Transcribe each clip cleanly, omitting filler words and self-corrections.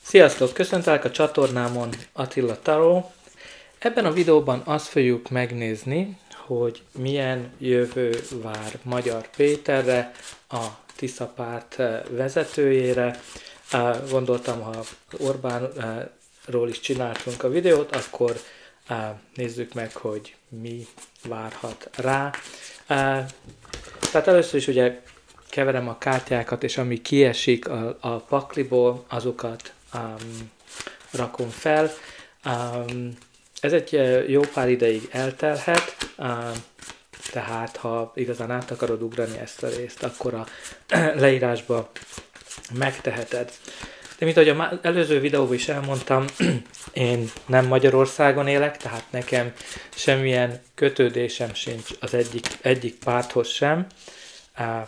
Sziasztok! Köszöntelek a csatornámon, Attila Tarot. Ebben a videóban azt fogjuk megnézni, hogy milyen jövő vár Magyar Péterre, a Tisza párt vezetőjére. Gondoltam, ha Orbánról is csináltunk a videót, akkor nézzük meg, hogy mi várhat rá. Tehát először is ugye keverem a kártyákat, és ami kiesik a pakliból, azokat rakom fel. Ez egy jó pár ideig eltelhet, tehát ha igazán át akarod ugrani ezt a részt, akkor a leírásba megteheted. De mint ahogy az előző videóban is elmondtam, én nem Magyarországon élek, tehát nekem semmilyen kötődésem sincs az egyik párthoz sem,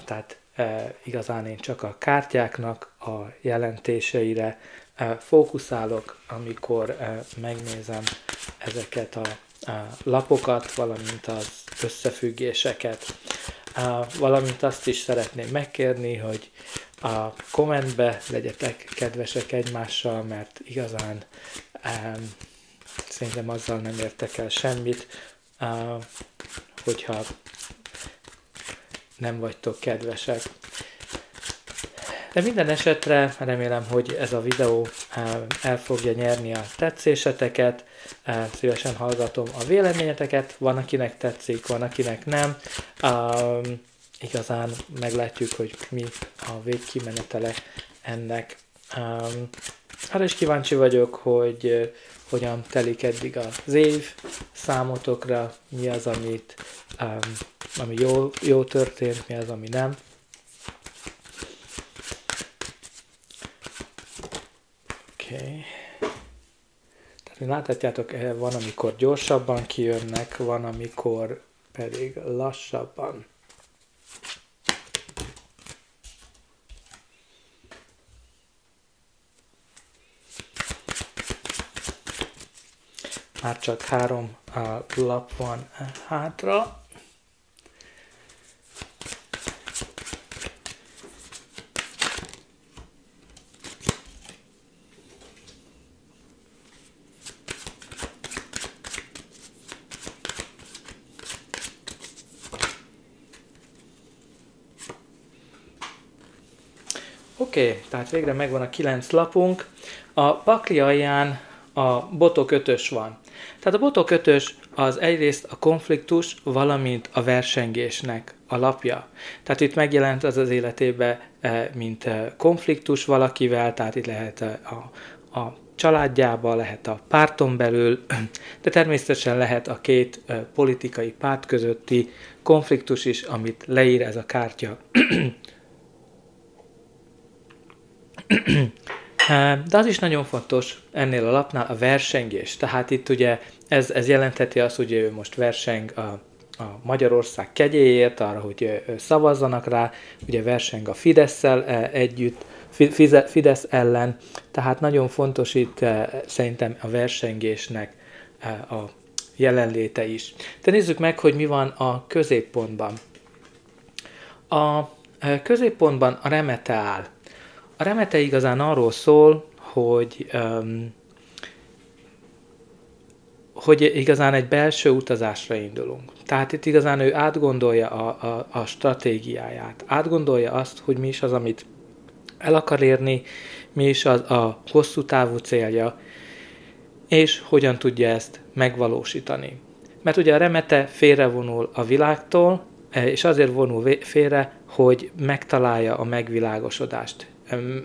tehát igazán én csak a kártyáknak a jelentéseire fókuszálok, amikor megnézem ezeket a lapokat, valamint az összefüggéseket. Valamint azt is szeretném megkérni, hogy a kommentbe legyetek kedvesek egymással, mert igazán szerintem azzal nem értek el semmit, hogyha nem vagytok kedvesek. De minden esetre remélem, hogy ez a videó el fogja nyerni a tetszéseteket, szívesen hallgatom a véleményeteket, van akinek tetszik, van akinek nem. Igazán meglátjuk, hogy mi a végkimenetele ennek. Arra is kíváncsi vagyok, hogy hogyan telik eddig az év számotokra, mi az, ami jó történt, mi az, ami nem. Okay. Tehát láthatjátok, van, amikor gyorsabban kijönnek, van, amikor pedig lassabban. Már csak 3 lap van hátra. Oké, tehát végre megvan a 9 lapunk. A pakli alján a botok 5-ös van. Tehát a botok 5-ös az egyrészt a konfliktus, valamint a versengésnek a lapja. Tehát itt megjelent az életében, mint konfliktus valakivel, tehát itt lehet a családjában, lehet a párton belül, de természetesen lehet a két politikai párt közötti konfliktus is, amit leír ez a kártya. De az is nagyon fontos ennél a lapnál a versengés. Tehát itt ugye ez jelentheti azt, hogy ő most verseng a Magyarország kegyéért, arra, hogy szavazzanak rá, ugye verseng a Fidesszel együtt, Fidesz ellen. Tehát nagyon fontos itt szerintem a versengésnek a jelenléte is. De nézzük meg, hogy mi van a középpontban. A középpontban a remete áll. A remete igazán arról szól, hogy igazán egy belső utazásra indulunk. Tehát itt igazán ő átgondolja a stratégiáját, átgondolja azt, hogy mi is az, amit el akar érni, mi is az a hosszú távú célja, és hogyan tudja ezt megvalósítani. Mert ugye a remete félrevonul a világtól, és azért vonul félre, hogy megtalálja a megvilágosodást.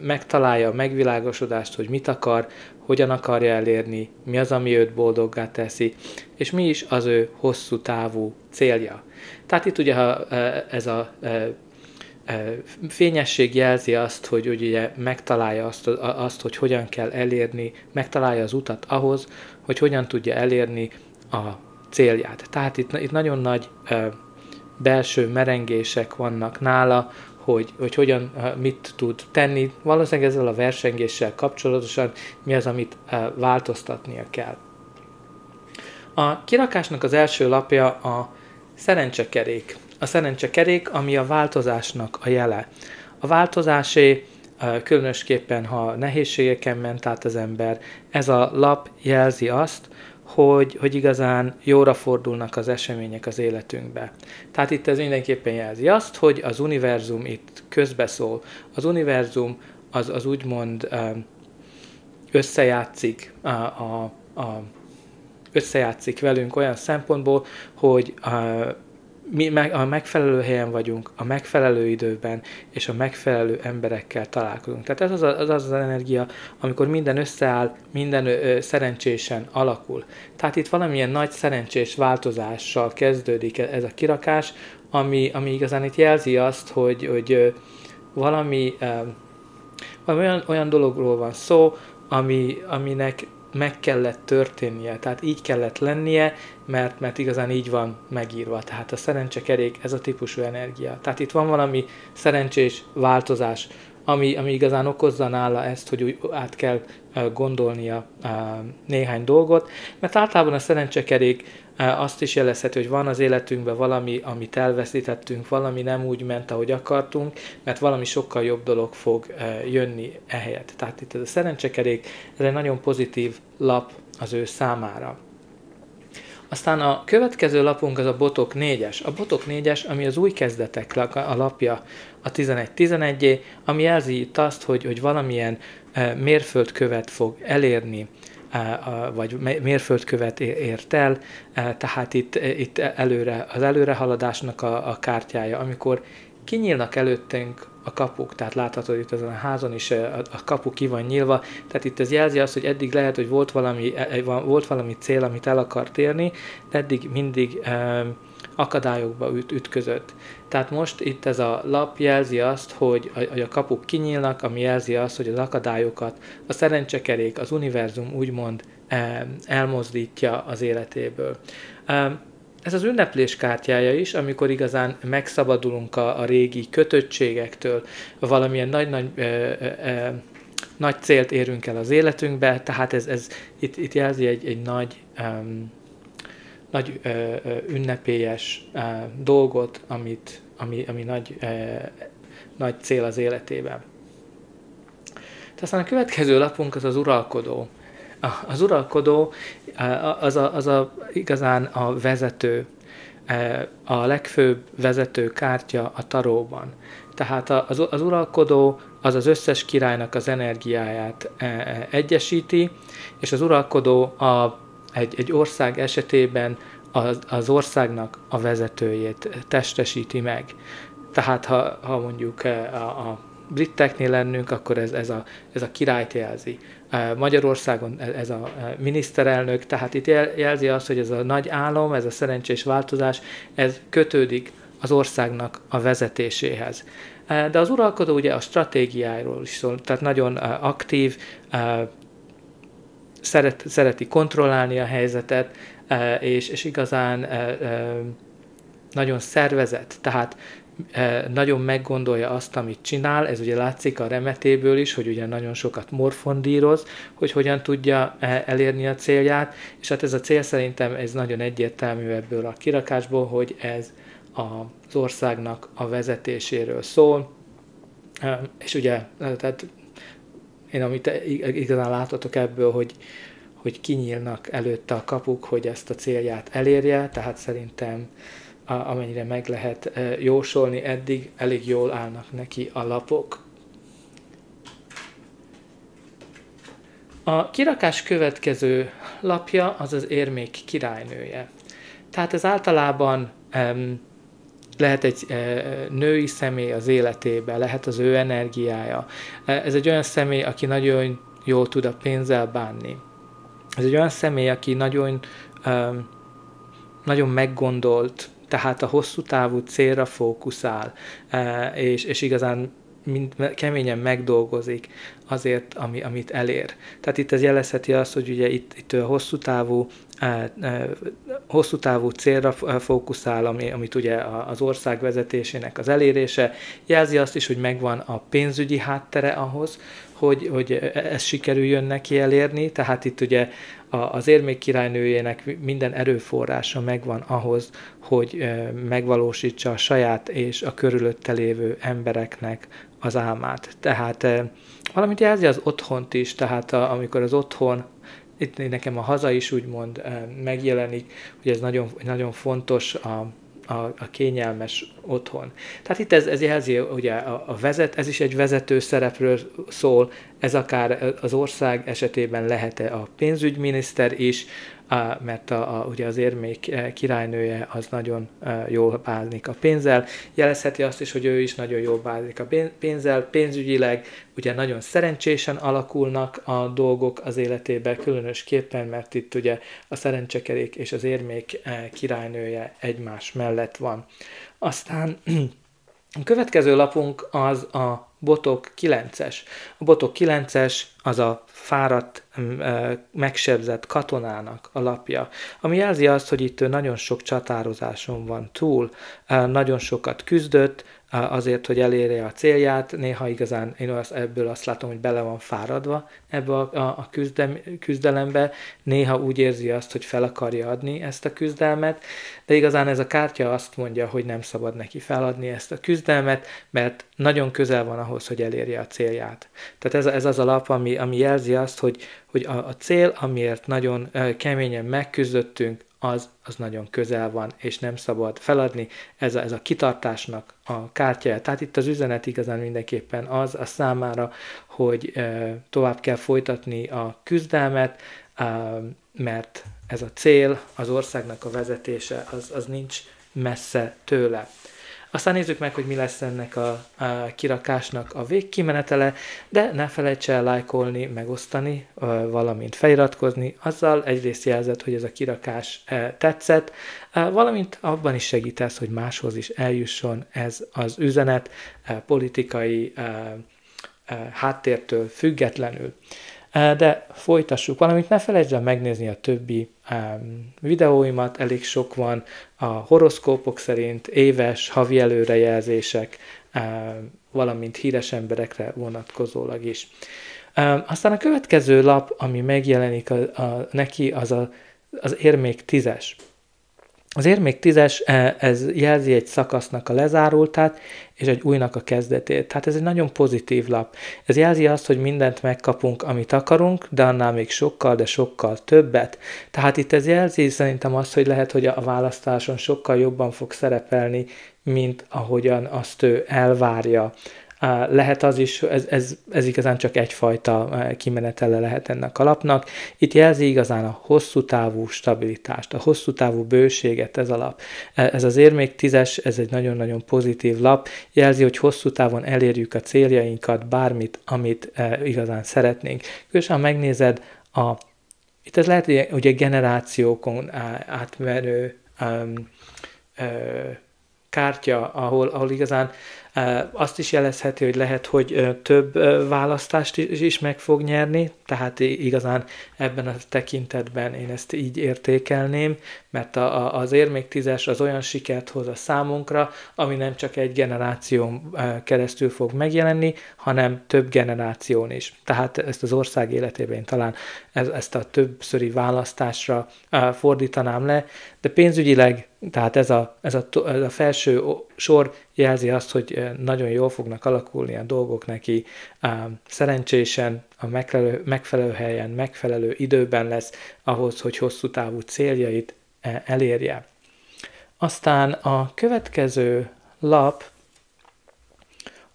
Megtalálja a megvilágosodást, hogy mit akar, hogyan akarja elérni, mi az, ami őt boldoggá teszi, és mi is az ő hosszú távú célja. Tehát itt ugye ez a fényesség jelzi azt, hogy ugye megtalálja azt, hogy hogyan kell elérni, megtalálja az utat ahhoz, hogy hogyan tudja elérni a célját. Tehát itt nagyon nagy belső merengések vannak nála, hogy hogyan, mit tud tenni. Valószínűleg ezzel a versengéssel kapcsolatosan mi az, amit változtatnia kell. A kirakásnak az első lapja a szerencsekerék. A szerencsekerék, ami a változásnak a jele. A változásé különösképpen ha nehézségeken ment át az ember. Ez a lap jelzi azt, hogy igazán jóra fordulnak az események az életünkbe. Tehát itt ez mindenképpen jelzi azt, hogy az univerzum itt közbeszól. Az univerzum az úgymond összejátszik velünk olyan szempontból, hogy mi a megfelelő helyen vagyunk, a megfelelő időben, és a megfelelő emberekkel találkozunk. Tehát ez az energia, amikor minden összeáll, minden szerencsésen alakul. Tehát itt valamilyen nagy szerencsés változással kezdődik ez a kirakás, ami igazán itt jelzi azt, hogy valami olyan dologról van szó, aminek meg kellett történnie, tehát így kellett lennie, mert igazán így van megírva. Tehát a szerencsekerék, ez a típusú energia. Tehát itt van valami szerencsés változás, ami igazán okozza nála ezt, hogy úgy át kell gondolnia néhány dolgot, mert általában a szerencsekerék azt is jelezheti, hogy van az életünkben valami, amit elveszítettünk, valami nem úgy ment, ahogy akartunk, mert valami sokkal jobb dolog fog jönni ehelyett. Tehát itt ez a szerencsekerék, ez egy nagyon pozitív lap az ő számára. Aztán a következő lapunk az a Botok 4-es. A Botok 4-es, ami az új kezdetek a lapja, a 11-11-é, ami jelzi itt azt, hogy valamilyen mérföldkövet fog elérni, vagy mérföldkövet ért el, tehát itt az előrehaladásnak a kártyája, amikor kinyílnak előttünk a kapuk, tehát láthatod itt ezen a házon is a kapu ki van nyílva, tehát itt ez jelzi azt, hogy eddig lehet, hogy volt valami cél, amit el akart érni, de eddig mindig akadályokba ütközött. Tehát most itt ez a lap jelzi azt, hogy a kapuk kinyílnak, ami jelzi azt, hogy az akadályokat a szerencsekerék, az univerzum úgymond elmozdítja az életéből. Ez az ünneplés kártyája is, amikor igazán megszabadulunk a régi kötöttségektől, valamilyen nagy célt érünk el az életünkbe, tehát ez itt jelzi egy nagy ünnepélyes dolgot, ami nagy cél az életében. Aztán a következő lapunk az uralkodó. Az uralkodó az igazán a vezető, a legfőbb vezető kártya a taróban. Tehát az uralkodó az összes királynak az energiáját egyesíti, és az uralkodó egy ország esetében az országnak a vezetőjét testesíti meg. Tehát ha mondjuk a briteknél lennünk, akkor ez a királyt jelzi. Magyarországon ez a miniszterelnök, tehát itt jelzi azt, hogy ez a nagy álom, ez a szerencsés változás, ez kötődik az országnak a vezetéséhez. De az uralkodó ugye a stratégiáról is szól, tehát nagyon aktív, szereti kontrollálni a helyzetet, és igazán nagyon szervezett, tehát nagyon meggondolja azt, amit csinál, ez ugye látszik a remetéből is, hogy ugye nagyon sokat morfondíroz, hogy hogyan tudja elérni a célját, és hát ez a cél szerintem ez nagyon egyértelmű ebből a kirakásból, hogy ez az országnak a vezetéséről szól, és ugye, tehát én amit igazán láthatok ebből, hogy kinyílnak előtte a kapuk, hogy ezt a célját elérje, tehát szerintem amennyire meg lehet jósolni, eddig elég jól állnak neki a lapok. A kirakás következő lapja az az érmék királynője. Tehát ez általában lehet egy női személy az életében, lehet az ő energiája. Ez egy olyan személy, aki nagyon jól tud a pénzzel bánni. Ez egy olyan személy, aki nagyon meggondolt, tehát a hosszú távú célra fókuszál, és igazán keményen megdolgozik azért, amit elér. Tehát itt ez jelezheti azt, hogy ugye itt a hosszú távú célra fókuszál, amit ugye az ország vezetésének az elérése. Jelzi azt is, hogy megvan a pénzügyi háttere ahhoz, hogy ez sikerüljön neki elérni, tehát itt ugye az érmék királynőjének minden erőforrása megvan ahhoz, hogy megvalósítsa a saját és a körülötte lévő embereknek az álmát. Tehát valamint jelzi az otthont is, tehát amikor az otthon, itt nekem a haza is úgymond megjelenik, hogy ez nagyon, nagyon fontos a kényelmes otthon. Tehát itt ez jelzi ugye ez is egy vezető szerepről szól, ez akár az ország esetében lehet-e a pénzügyminiszter is, mert ugye az érmék királynője az nagyon jól bánik a pénzzel. Jelezheti azt is, hogy ő is nagyon jól bánik a pénzzel, pénzügyileg ugye nagyon szerencsésen alakulnak a dolgok az életében, különösképpen, mert itt ugye a szerencsekerék és az érmék királynője egymás mellett van. Aztán a következő lapunk az a Botok 9-es. A Botok 9-es az a fáradt, megsebzett katonának a lapja, ami jelzi azt, hogy itt nagyon sok csatározáson van túl, nagyon sokat küzdött azért, hogy elérje a célját, néha igazán én ebből azt látom, hogy bele van fáradva ebbe a küzdelembe, néha úgy érzi azt, hogy fel akarja adni ezt a küzdelmet, de igazán ez a kártya azt mondja, hogy nem szabad neki feladni ezt a küzdelmet, mert nagyon közel van ahhoz, hogy elérje a célját. Tehát ez az a lap, ami jelzi azt, hogy a cél, amiért nagyon keményen megküzdöttünk, az nagyon közel van, és nem szabad feladni. Ez a kitartásnak a kártyája. Tehát itt az üzenet igazán mindenképpen az a számára, hogy tovább kell folytatni a küzdelmet, mert ez a cél, az országnak a vezetése, az nincs messze tőle. Aztán nézzük meg, hogy mi lesz ennek a kirakásnak a végkimenetele, de ne felejts el lájkolni, megosztani, valamint feliratkozni. Azzal egyrészt jelzed, hogy ez a kirakás tetszett, valamint abban is segítesz, hogy máshoz is eljusson ez az üzenet politikai háttértől függetlenül. De folytassuk, valamint ne felejtsd el megnézni a többi videóimat, elég sok van a horoszkópok szerint, éves, havi előrejelzések, valamint híres emberekre vonatkozólag is. Aztán a következő lap, ami megjelenik neki, az érmék 10-es. Az érmék 10-es, ez jelzi egy szakasznak a lezárultát, és egy újnak a kezdetét. Tehát ez egy nagyon pozitív lap. Ez jelzi azt, hogy mindent megkapunk, amit akarunk, de annál még sokkal, de sokkal többet. Tehát itt ez jelzi szerintem azt, hogy lehet, hogy a választáson sokkal jobban fog szerepelni, mint ahogyan azt ő elvárja. Lehet az is, ez igazán csak egyfajta kimenetele lehet ennek a lapnak. Itt jelzi igazán a hosszú távú stabilitást, a hosszú távú bőséget ez a lap. Ez az érmék 10-es, ez egy nagyon-nagyon pozitív lap. Jelzi, hogy hosszú távon elérjük a céljainkat, bármit, amit igazán szeretnénk. Különösen, ha megnézed, itt ez lehet, hogy egy generációkon átmenő kártya, ahol igazán azt is jelezheti, hogy lehet, hogy több választást is meg fog nyerni, tehát igazán ebben a tekintetben én ezt így értékelném, mert az érmék 10-es az olyan sikert hoz a számunkra, ami nem csak egy generáción keresztül fog megjelenni, hanem több generáción is. Tehát ezt az ország életében én talán ezt a többszöri választásra fordítanám le, de pénzügyileg, tehát ez a felső sor jelzi azt, hogy nagyon jól fognak alakulni a dolgok neki, szerencsésen, a megfelelő helyen, megfelelő időben lesz ahhoz, hogy hosszú távú céljait elérje. Aztán a következő lap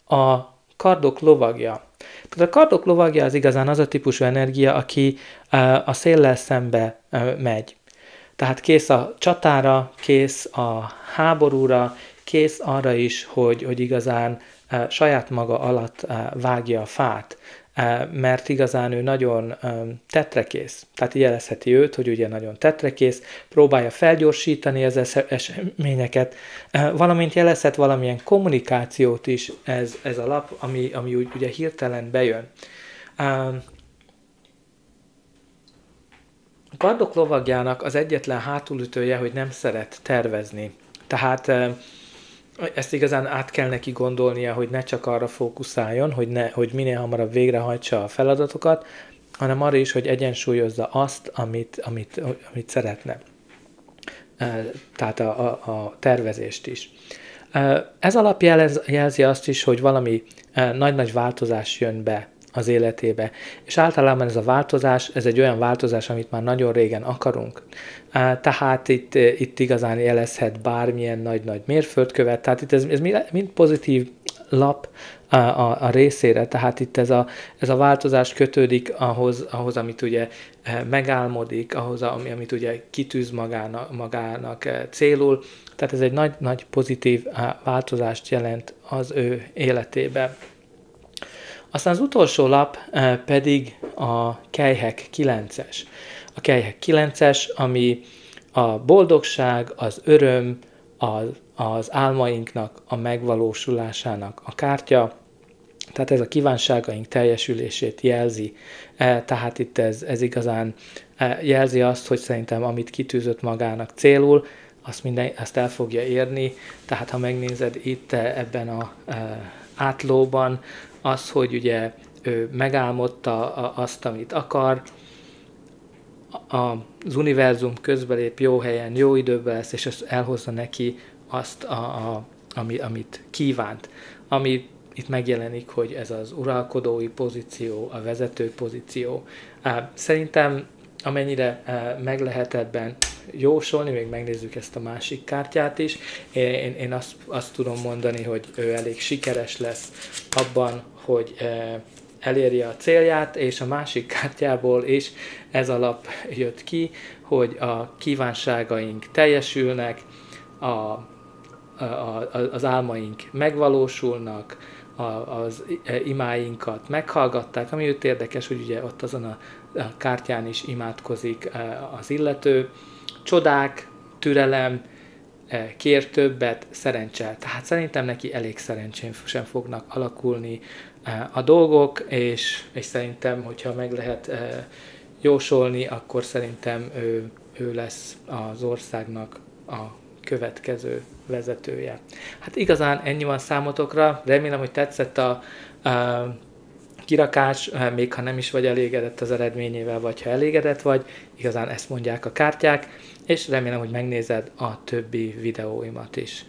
a kardok lovagja. Tehát a kardok lovagja az igazán az a típusú energia, aki a széllel szembe megy. Tehát kész a csatára, kész a háborúra, kész arra is, hogy igazán saját maga alatt vágja a fát, mert igazán ő nagyon tetrekész. Tehát jelezheti őt, hogy ugye nagyon tetrekész, próbálja felgyorsítani az eseményeket, valamint jelezhet valamilyen kommunikációt is ez a lap, ami úgy ugye hirtelen bejön. A kardok lovagjának az egyetlen hátulütője, hogy nem szeret tervezni. Tehát ezt igazán át kell neki gondolnia, hogy ne csak arra fókuszáljon, hogy minél hamarabb végrehajtsa a feladatokat, hanem arra is, hogy egyensúlyozza azt, amit szeretne. Tehát a tervezést is. Ez alap jelzi azt is, hogy valami nagy-nagy változás jön be az életébe. És általában ez a változás, ez egy olyan változás, amit már nagyon régen akarunk. Tehát itt igazán jelezhet bármilyen nagy-nagy mérföldkövet, tehát itt ez mind pozitív lap a részére, tehát itt ez a változás kötődik ahhoz amit ugye megálmodik, ahhoz, amit ugye kitűz magának célul, tehát ez egy nagy pozitív változást jelent az ő életébe. Aztán az utolsó lap pedig a Kelyhek 9-es. A Kelyhek 9-es, ami a boldogság, az öröm, az álmainknak a megvalósulásának a kártya, tehát ez a kívánságaink teljesülését jelzi. Tehát itt ez igazán jelzi azt, hogy szerintem amit kitűzött magának célul, azt el fogja érni. Tehát ha megnézed itt ebben a átlóban, az, hogy ugye ő megálmodta azt, amit akar, az univerzum közbelép jó helyen, jó időben lesz, és az elhozza neki azt, amit kívánt. Ami itt megjelenik, hogy ez az uralkodói pozíció, a vezető pozíció. Szerintem amennyire meg lehet ebben jósolni, még megnézzük ezt a másik kártyát is, én azt tudom mondani, hogy ő elég sikeres lesz abban, hogy elérje a célját, és a másik kártyából is ez a lap jött ki, hogy a kívánságaink teljesülnek, az álmaink megvalósulnak, az imáinkat meghallgatták, ami őt érdekes, hogy ugye ott azon a kártyán is imádkozik az illető. Csodák, türelem, kér többet, szerencsel. Tehát szerintem neki elég szerencsésen fognak alakulni a dolgok, és szerintem, hogyha meg lehet jósolni, akkor szerintem ő lesz az országnak a következő vezetője. Hát igazán ennyi van számotokra, remélem, hogy tetszett a kirakás, még ha nem is vagy elégedett az eredményével, vagy ha elégedett vagy, igazán ezt mondják a kártyák, és remélem, hogy megnézed a többi videóimat is.